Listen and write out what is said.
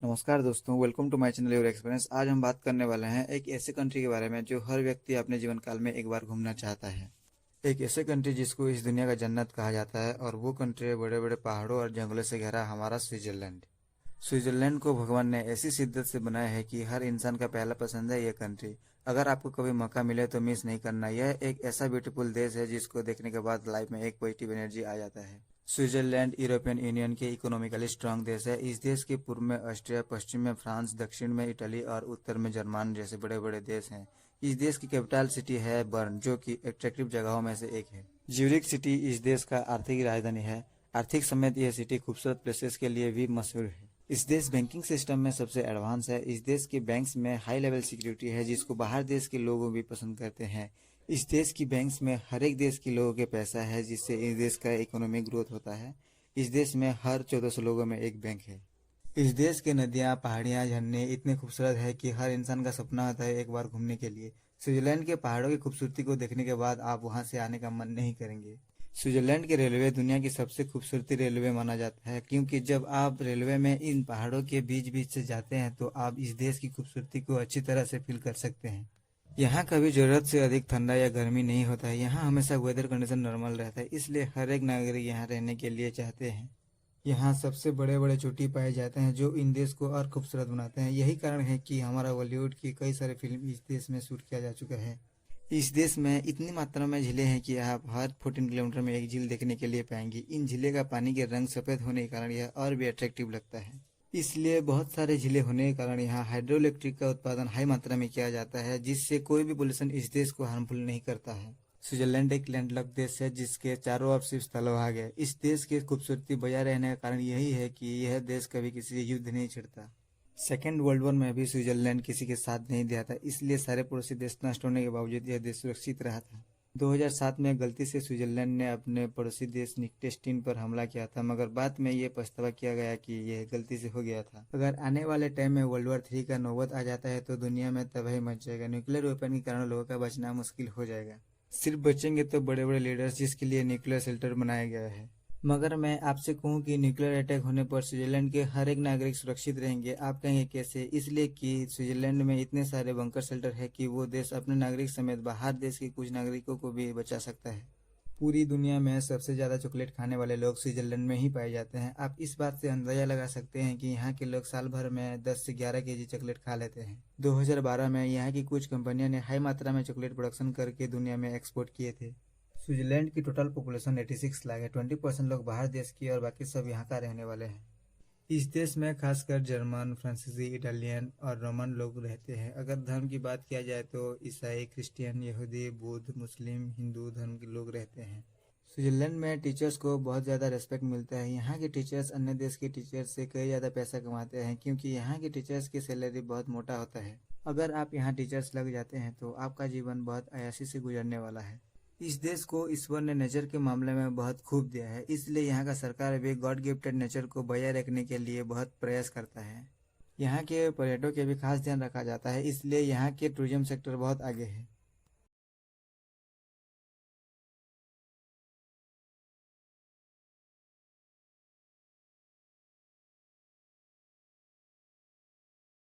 नमस्कार दोस्तों, welcome to my channel your experience. आज हम बात करने वाले हैं एक ऐसे कंट्री के बारे में जो हर व्यक्ति अपने जीवन काल में एक बार घूमना चाहता है। एक ऐसे कंट्री जिसको इस दुनिया का जन्नत कहा जाता है, और वो कंट्री है बड़े बड़े पहाड़ों और जंगलों से घिरा हमारा स्विट्जरलैंड। स्विट्जरलैंड को भगवान ने ऐसी शिद्दत से बनाया है कि हर इंसान का पहला पसंद है ये कंट्री। अगर आपको कभी मौका मिले तो मिस नहीं करना। यह एक ऐसा ब्यूटीफुल देश है जिसको देखने के बाद लाइफ में एक पॉजिटिव एनर्जी आ जाता है। स्विट्जरलैंड यूरोपियन यूनियन के इकोनॉमिकली स्ट्रांग देश है। इस देश के पूर्व में ऑस्ट्रिया, पश्चिम में फ्रांस, दक्षिण में इटली और उत्तर में जर्मन जैसे बड़े बड़े देश हैं। इस देश की कैपिटल सिटी है बर्न, जो कि अट्रैक्टिव जगहों में से एक है। ज्यूरिख सिटी इस देश का आर्थिक राजधानी है। आर्थिक समेत यह सिटी खूबसूरत प्लेसेस के लिए भी मशहूर है। इस देश बैंकिंग सिस्टम में सबसे एडवांस है। इस देश के बैंक्स में हाई लेवल सिक्योरिटी है जिसको बाहर देश के लोग भी पसंद करते हैं। इस देश की बैंक्स में हर एक देश के लोगों के पैसा है जिससे इस देश का इकोनॉमिक ग्रोथ होता है। इस देश में हर 1400 लोगों में एक बैंक है। इस देश के नदियाँ, पहाड़ियाँ, झरने इतने खूबसूरत है कि हर इंसान का सपना होता है एक बार घूमने के लिए। स्विट्जरलैंड के पहाड़ों की खूबसूरती को देखने के बाद आप वहाँ से आने का मन नहीं करेंगे। स्विट्जरलैंड की रेलवे दुनिया की सबसे खूबसूरती रेलवे माना जाता है, क्योंकि जब आप रेलवे में इन पहाड़ों के बीच बीच से जाते हैं तो आप इस देश की खूबसूरती को अच्छी तरह से फील कर सकते हैं। यहाँ कभी जरूरत से अधिक ठंडा या गर्मी नहीं होता है। यहाँ हमेशा वेदर कंडीशन नॉर्मल रहता है, इसलिए हर एक नागरिक यहाँ रहने के लिए चाहते हैं। यहाँ सबसे बड़े बड़े चोटी पाए जाते हैं जो इन देश को और खूबसूरत बनाते हैं। यही कारण है कि हमारा बॉलीवुड की कई सारे फिल्म इस देश में शूट किया जा चुका है। इस देश में इतनी मात्रा में झीलें हैं कि आप हर 14 किलोमीटर में एक झील देखने के लिए पाएंगे। इन झीलें का पानी के रंग सफ़ेद होने के कारण यह और भी अट्रैक्टिव लगता है। इसलिए बहुत सारे झीलें होने के कारण यहाँ हाइड्रो इलेक्ट्रिक का उत्पादन हाई मात्रा में किया जाता है, जिससे कोई भी पोल्यूशन इस देश को हार्मफुल नहीं करता है। स्विट्जरलैंड एक लैंडलॉक देश है जिसके चारों ओर सिर्फ स्थलभाग है। इस देश की खूबसूरती बजाय रहने का कारण यही है कि यह देश कभी किसी से युद्ध नहीं छिड़ता। सेकेंड वर्ल्ड वॉर में भी स्विट्जरलैंड किसी के साथ नहीं दिया था, इसलिए सारे पड़ोसी देश नष्ट होने के बावजूद यह देश सुरक्षित रहा था। 2007 में गलती से स्विट्जरलैंड ने अपने पड़ोसी देश लिechtenstein पर हमला किया था, मगर बाद में ये पछतावा किया गया कि यह गलती से हो गया था। अगर आने वाले टाइम में वर्ल्ड वॉर 3 का नौबत आ जाता है तो दुनिया में तबाही मच जाएगा। न्यूक्लियर वेपन के कारण लोगों का बचना मुश्किल हो जाएगा। सिर्फ बचेंगे तो बड़े बड़े लीडर्स जिसके लिए न्यूक्लियर शेल्टर बनाया गया है। मगर मैं आपसे कहूं कि न्यूक्लियर अटैक होने पर स्विट्जरलैंड के हर एक नागरिक सुरक्षित रहेंगे। आप कहेंगे कैसे? इसलिए कि स्विट्जरलैंड में इतने सारे बंकर शेल्टर है कि वो देश अपने नागरिक समेत बाहर देश के कुछ नागरिकों को भी बचा सकता है। पूरी दुनिया में सबसे ज़्यादा चॉकलेट खाने वाले लोग स्विट्जरलैंड में ही पाए जाते हैं। आप इस बात से अंदाजा लगा सकते हैं कि यहाँ के लोग साल भर में 10 से 11 केजी चॉकलेट खा लेते हैं। 2012 में यहाँ की कुछ कंपनियों ने हाई मात्रा में चॉकलेट प्रोडक्शन करके दुनिया में एक्सपोर्ट किए थे। स्विट्जरलैंड की टोटल पॉपुलेशन 86 लाख है। 20% लोग बाहर देश की और बाकी सब यहाँ का रहने वाले हैं। इस देश में खासकर जर्मन, फ्रांसीसी, इटालियन और रोमन लोग रहते हैं। अगर धर्म की बात किया जाए तो ईसाई, क्रिश्चियन, यहूदी, बुद्ध, मुस्लिम, हिंदू धर्म के लोग रहते हैं। स्विट्जरलैंड में टीचर्स को बहुत ज़्यादा रिस्पेक्ट मिलता है। यहाँ के टीचर्स अन्य देश के टीचर्स से कई ज़्यादा पैसा कमाते हैं, क्योंकि यहाँ के टीचर्स की सैलरी बहुत मोटा होता है। अगर आप यहाँ टीचर्स लग जाते हैं तो आपका जीवन बहुत अय्याशी से गुजरने वाला है। इस देश को ईश्वर ने नेचर के मामले में बहुत खूब दिया है, इसलिए यहाँ का सरकार भी गॉड गिफ्टेड नेचर को बजाय रखने के लिए बहुत प्रयास करता है। यहाँ के पर्यटकों के भी खास ध्यान रखा जाता है, इसलिए यहाँ के टूरिज्म सेक्टर बहुत आगे है।